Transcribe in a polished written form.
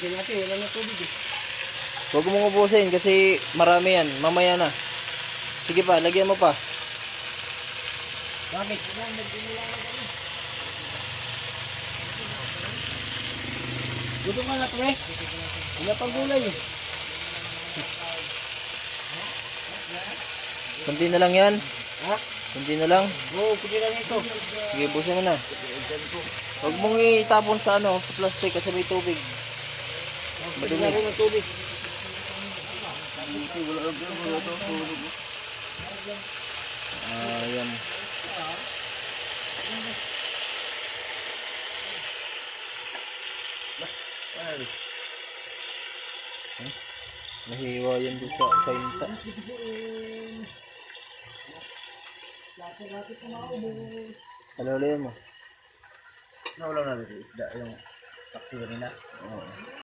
Ubusin natin, wala na tubig eh. Huwag mong ubusin kasi marami yan. Mamaya na. Sige pa, lagyan mo pa. Bakit? Gusto ka na pre? Wala pang gulay eh. Kunti na lang yan. Ha? Kunti na lang. Oo, pwede lang ito. Sige, ubusin mo na. Huwag mong itapon sa ano, sa plastic kasi may tubig. Pwede na rin ng tubig. Ayan. Nahiwa yan doon sa kainta. Ano ulit mo? Naulang na dito isda yung taksi kanina. Oo.